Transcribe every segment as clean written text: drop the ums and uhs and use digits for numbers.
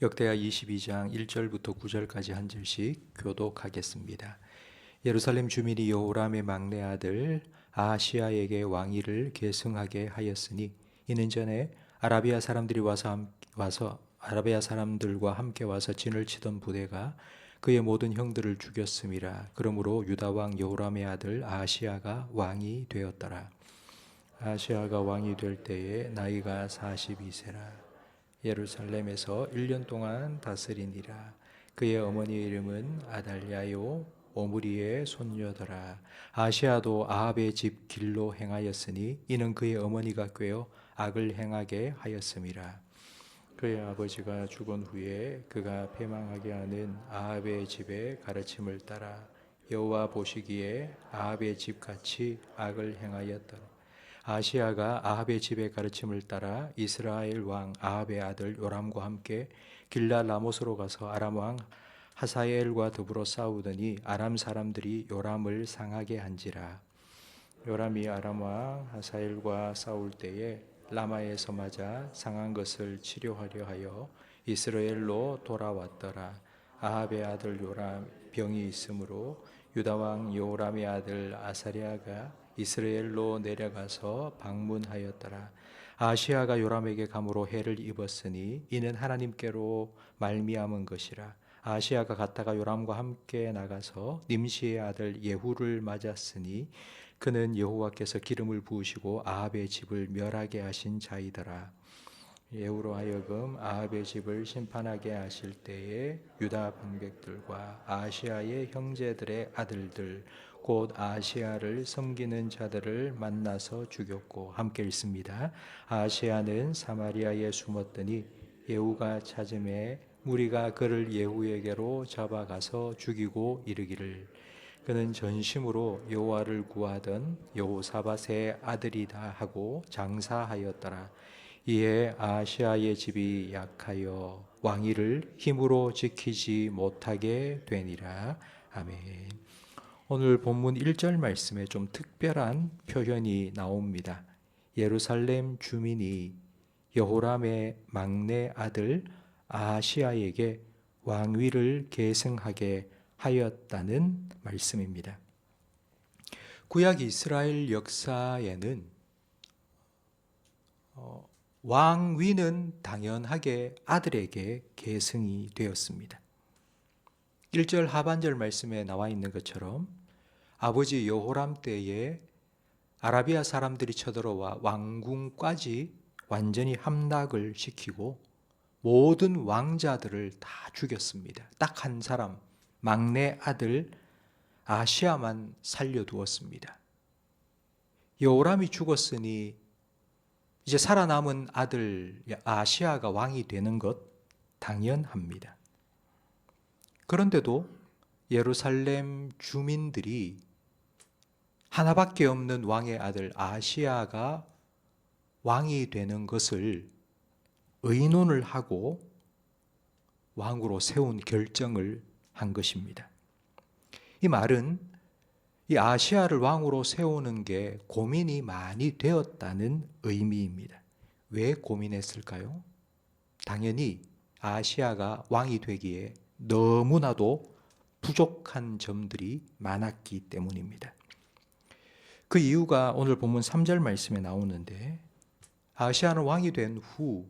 역대하 22장 1절부터 9절까지 한 절씩 교독하겠습니다. 예루살렘 주민이 여호람의 막내 아들 아하시야에게 왕위를 계승하게 하였으니 이는 전에 아라비아 사람들이 아라비아 사람들과 함께 와서 진을 치던 부대가 그의 모든 형들을 죽였음이라. 그러므로 유다 왕 여호람의 아들 아하시야가 왕이 되었더라. 아하시야가 왕이 될 때에 나이가 42세라. 예루살렘에서 1년 동안 다스리니라. 그의 어머니의 이름은 아달랴요 오므리의 손녀더라. 아시아도 아합의 집 길로 행하였으니 이는 그의 어머니가 꾀어 악을 행하게 하였음이라. 그의 아버지가 죽은 후에 그가 패망하게 하는 아합의 집의 가르침을 따라 여호와 보시기에 아합의 집같이 악을 행하였더라. 아시아가 아합의 집의 가르침을 따라 이스라엘 왕 아합의 아들 요람과 함께 길라 라못으로 가서 아람 왕 하사엘과 더불어 싸우더니 아람 사람들이 요람을 상하게 한지라. 요람이 아람 왕 하사엘과 싸울 때에 라마에서 맞아 상한 것을 치료하려 하여 이스라엘로 돌아왔더라. 아합의 아들 요람 병이 있으므로 유다 왕 요람의 아들 아사랴가 이스라엘로 내려가서 방문하였더라. 아시아가 요람에게 감으로 해를 입었으니 이는 하나님께로 말미암은 것이라. 아시아가 갔다가 요람과 함께 나가서 님시의 아들 예후를 맞았으니 그는 여호와께서 기름을 부으시고 아합의 집을 멸하게 하신 자이더라. 예후로 하여금 아합의 집을 심판하게 하실 때에 유다 방백들과 아시아의 형제들의 아들들 곧 아시아를 섬기는 자들을 만나서 죽였고, 함께 읽습니다. 아시아는 사마리아에 숨었더니 예후가 찾음에 무리가 그를 예후에게로 잡아가서 죽이고 이르기를 그는 전심으로 여호와를 구하던 여호사밧의 아들이다 하고 장사하였더라. 이에 아시아의 집이 약하여 왕위를 힘으로 지키지 못하게 되니라. 아멘. 오늘 본문 1절 말씀에 좀 특별한 표현이 나옵니다. 예루살렘 주민이 여호람의 막내 아들 아하시야에게 왕위를 계승하게 하였다는 말씀입니다. 구약 이스라엘 역사에는 왕위는 당연하게 아들에게 계승이 되었습니다. 1절 하반절 말씀에 나와 있는 것처럼 아버지 여호람 때에 아라비아 사람들이 쳐들어와 왕궁까지 완전히 함락을 시키고 모든 왕자들을 다 죽였습니다. 딱 한 사람, 막내 아들 아시아만 살려두었습니다. 여호람이 죽었으니 이제 살아남은 아들 아시아가 왕이 되는 것 당연합니다. 그런데도 예루살렘 주민들이 하나밖에 없는 왕의 아들 아시아가 왕이 되는 것을 의논을 하고 왕으로 세운 결정을 한 것입니다. 이 말은 이 아시아를 왕으로 세우는 게 고민이 많이 되었다는 의미입니다. 왜 고민했을까요? 당연히 아시아가 왕이 되기에 너무나도 부족한 점들이 많았기 때문입니다. 그 이유가 오늘 본문 3절 말씀에 나오는데 아시아는 왕이 된 후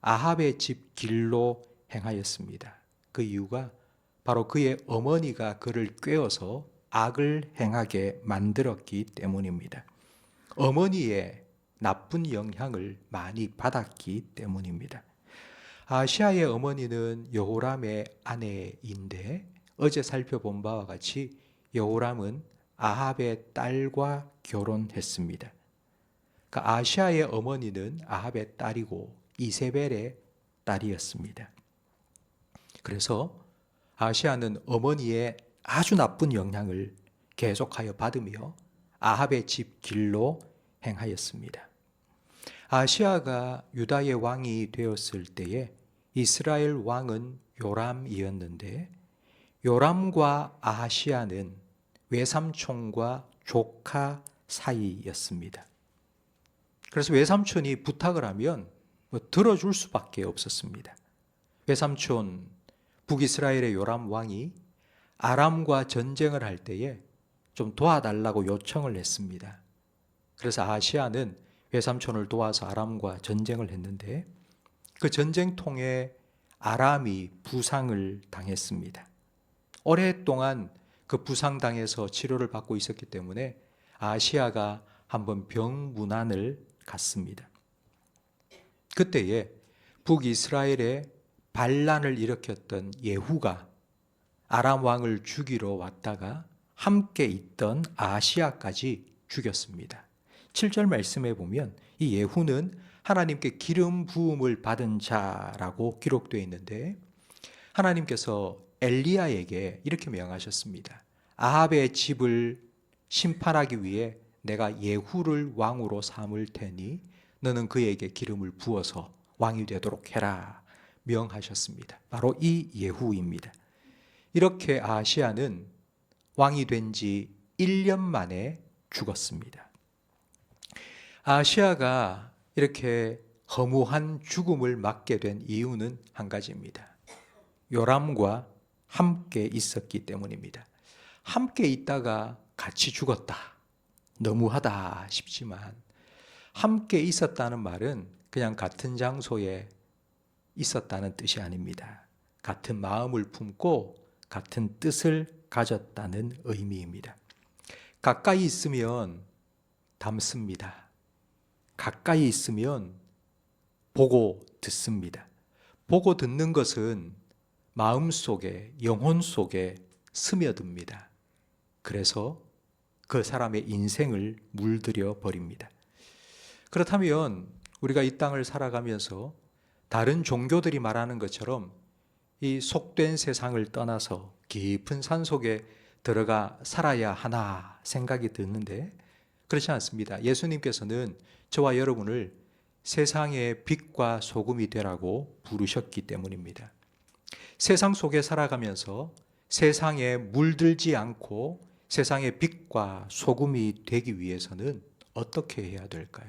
아합의 집 길로 행하였습니다. 그 이유가 바로 그의 어머니가 그를 꾀어서 악을 행하게 만들었기 때문입니다. 어머니의 나쁜 영향을 많이 받았기 때문입니다. 아시아의 어머니는 여호람의 아내인데 어제 살펴본 바와 같이 여호람은 아합의 딸과 결혼했습니다. 그러니까 아시아의 어머니는 아합의 딸이고 이세벨의 딸이었습니다. 그래서 아시아는 어머니의 아주 나쁜 영향을 계속하여 받으며 아합의 집 길로 행하였습니다. 아시아가 유다의 왕이 되었을 때에 이스라엘 왕은 요람이었는데 요람과 아하시아는 외삼촌과 조카 사이였습니다. 그래서 외삼촌이 부탁을 하면 들어줄 수밖에 없었습니다. 외삼촌 북이스라엘의 요람 왕이 아람과 전쟁을 할 때에 좀 도와달라고 요청을 했습니다. 그래서 아하시야는 외삼촌을 도와서 아람과 전쟁을 했는데 그 전쟁통에 아람이 부상을 당했습니다. 오랫동안 그 부상당해서 치료를 받고 있었기 때문에 아하시야가 한번 병문안을 갔습니다. 그때에 북이스라엘에 반란을 일으켰던 예후가 아람 왕을 죽이러 왔다가 함께 있던 아하시야까지 죽였습니다. 7절 말씀에 보면 이 예후는 하나님께 기름 부음을 받은 자라고 기록되어 있는데 하나님께서 엘리야에게 이렇게 명하셨습니다. 아합의 집을 심판하기 위해 내가 예후를 왕으로 삼을 테니 너는 그에게 기름을 부어서 왕이 되도록 해라 명하셨습니다. 바로 이 예후입니다. 이렇게 아하시야는 왕이 된 지 1년 만에 죽었습니다. 아하시야가 이렇게 허무한 죽음을 맞게 된 이유는 한 가지입니다. 요람과 함께 있었기 때문입니다. 함께 있다가 같이 죽었다. 너무하다 싶지만 함께 있었다는 말은 그냥 같은 장소에 있었다는 뜻이 아닙니다. 같은 마음을 품고 같은 뜻을 가졌다는 의미입니다. 가까이 있으면 닮습니다. 가까이 있으면 보고 듣습니다. 보고 듣는 것은 마음 속에, 영혼 속에 스며듭니다. 그래서 그 사람의 인생을 물들여 버립니다. 그렇다면 우리가 이 땅을 살아가면서 다른 종교들이 말하는 것처럼 이 속된 세상을 떠나서 깊은 산속에 들어가 살아야 하나 생각이 드는데 그렇지 않습니다. 예수님께서는 저와 여러분을 세상의 빛과 소금이 되라고 부르셨기 때문입니다. 세상 속에 살아가면서 세상에 물들지 않고 세상의 빛과 소금이 되기 위해서는 어떻게 해야 될까요?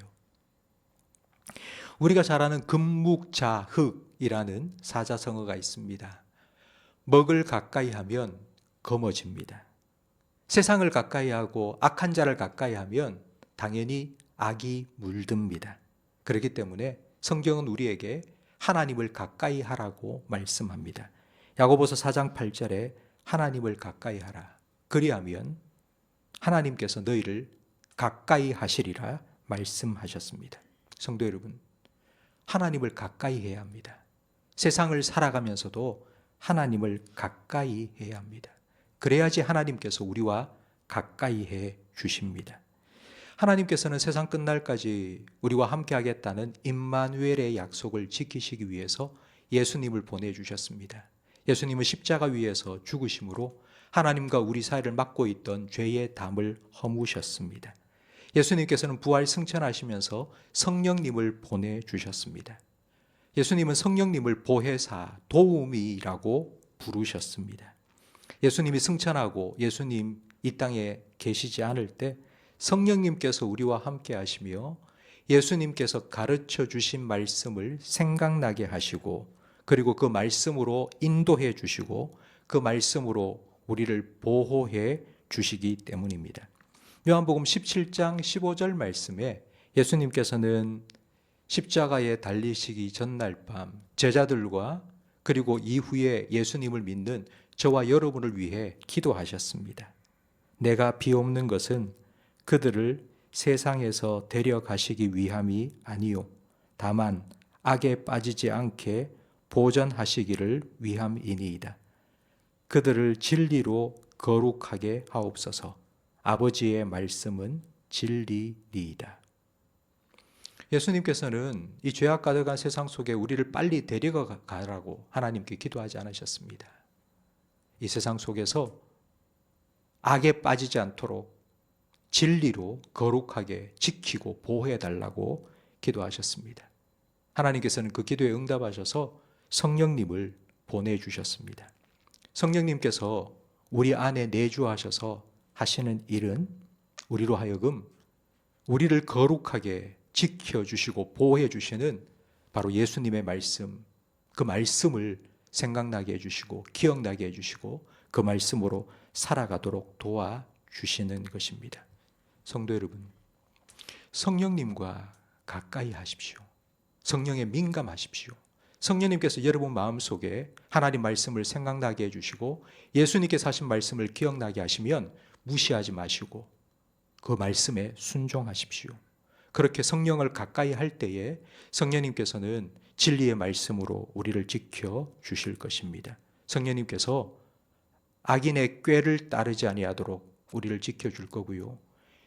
우리가 잘 아는 금묵자흑이라는 사자성어가 있습니다. 먹을 가까이 하면 검어집니다. 세상을 가까이 하고 악한 자를 가까이 하면 당연히 악이 물듭니다. 그렇기 때문에 성경은 우리에게 하나님을 가까이 하라고 말씀합니다. 야고보서 4장 8절에 하나님을 가까이 하라. 그리하면 하나님께서 너희를 가까이 하시리라 말씀하셨습니다. 성도 여러분, 하나님을 가까이 해야 합니다. 세상을 살아가면서도 하나님을 가까이 해야 합니다. 그래야지 하나님께서 우리와 가까이 해 주십니다. 하나님께서는 세상 끝날까지 우리와 함께 하겠다는 임마누엘의 약속을 지키시기 위해서 예수님을 보내주셨습니다. 예수님은 십자가 위에서 죽으심으로 하나님과 우리 사이를 막고 있던 죄의 담을 허무셨습니다. 예수님께서는 부활 승천하시면서 성령님을 보내주셨습니다. 예수님은 성령님을 보혜사, 도우미라고 부르셨습니다. 예수님이 승천하고 예수님 이 땅에 계시지 않을 때 성령님께서 우리와 함께 하시며 예수님께서 가르쳐 주신 말씀을 생각나게 하시고 그리고 그 말씀으로 인도해 주시고 그 말씀으로 우리를 보호해 주시기 때문입니다. 요한복음 17장 15절 말씀에 예수님께서는 십자가에 달리시기 전날 밤 제자들과 그리고 이후에 예수님을 믿는 저와 여러분을 위해 기도하셨습니다. 내가 비옵는 것은 그들을 세상에서 데려가시기 위함이 아니요 다만 악에 빠지지 않게 보전하시기를 위함이니이다. 그들을 진리로 거룩하게 하옵소서. 아버지의 말씀은 진리니이다. 예수님께서는 이 죄악 가득한 세상 속에 우리를 빨리 데려가라고 하나님께 기도하지 않으셨습니다. 이 세상 속에서 악에 빠지지 않도록 진리로 거룩하게 지키고 보호해달라고 기도하셨습니다. 하나님께서는 그 기도에 응답하셔서 성령님을 보내주셨습니다. 성령님께서 우리 안에 내주하셔서 하시는 일은 우리로 하여금 우리를 거룩하게 지켜주시고 보호해주시는 바로 예수님의 말씀, 그 말씀을 생각나게 해주시고 기억나게 해주시고 그 말씀으로 살아가도록 도와주시는 것입니다. 성도 여러분, 성령님과 가까이 하십시오. 성령에 민감하십시오. 성령님께서 여러분 마음속에 하나님 말씀을 생각나게 해주시고 예수님께서 하신 말씀을 기억나게 하시면 무시하지 마시고 그 말씀에 순종하십시오. 그렇게 성령을 가까이 할 때에 성령님께서는 진리의 말씀으로 우리를 지켜 주실 것입니다. 성령님께서 악인의 꾀를 따르지 아니하도록 우리를 지켜줄 거고요.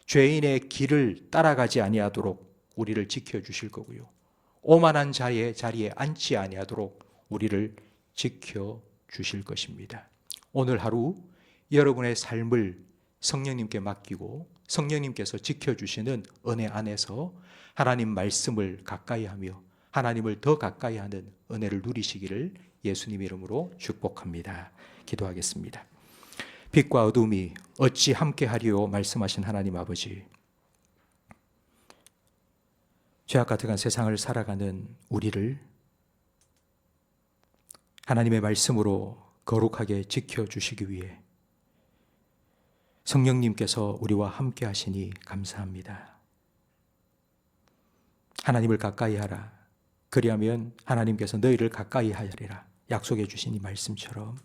죄인의 길을 따라가지 아니하도록 우리를 지켜주실 거고요. 오만한 자의 자리에 앉지 아니하도록 우리를 지켜주실 것입니다. 오늘 하루 여러분의 삶을 성령님께 맡기고 성령님께서 지켜주시는 은혜 안에서 하나님 말씀을 가까이 하며 하나님을 더 가까이 하는 은혜를 누리시기를 예수님 이름으로 축복합니다. 기도하겠습니다. 빛과 어둠이 어찌 함께하리요 말씀하신 하나님 아버지, 죄악 가득한 세상을 살아가는 우리를 하나님의 말씀으로 거룩하게 지켜주시기 위해 성령님께서 우리와 함께 하시니 감사합니다. 하나님을 가까이 하라. 그리하면 하나님께서 너희를 가까이 하리라 약속해 주신 이 말씀처럼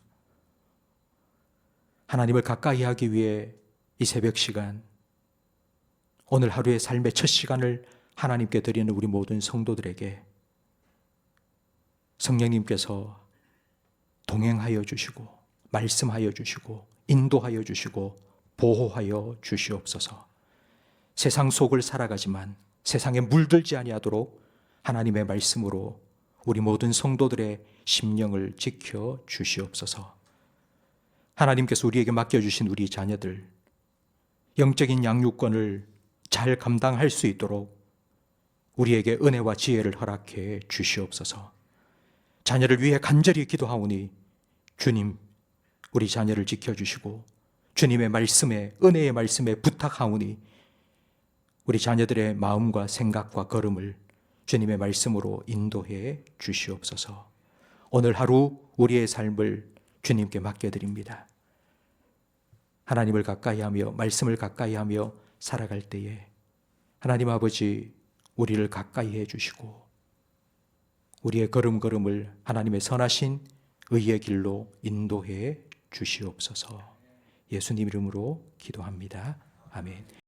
하나님을 가까이 하기 위해 이 새벽 시간, 오늘 하루의 삶의 첫 시간을 하나님께 드리는 우리 모든 성도들에게 성령님께서 동행하여 주시고 말씀하여 주시고 인도하여 주시고 보호하여 주시옵소서. 세상 속을 살아가지만 세상에 물들지 아니하도록 하나님의 말씀으로 우리 모든 성도들의 심령을 지켜 주시옵소서. 하나님께서 우리에게 맡겨주신 우리 자녀들 영적인 양육권을 잘 감당할 수 있도록 우리에게 은혜와 지혜를 허락해 주시옵소서. 자녀를 위해 간절히 기도하오니 주님, 우리 자녀를 지켜주시고 주님의 말씀에, 은혜의 말씀에 부탁하오니 우리 자녀들의 마음과 생각과 걸음을 주님의 말씀으로 인도해 주시옵소서. 오늘 하루 우리의 삶을 주님께 맡겨드립니다. 하나님을 가까이하며 말씀을 가까이하며 살아갈 때에 하나님 아버지, 우리를 가까이 해주시고 우리의 걸음걸음을 하나님의 선하신 의의 길로 인도해 주시옵소서. 예수님 이름으로 기도합니다. 아멘.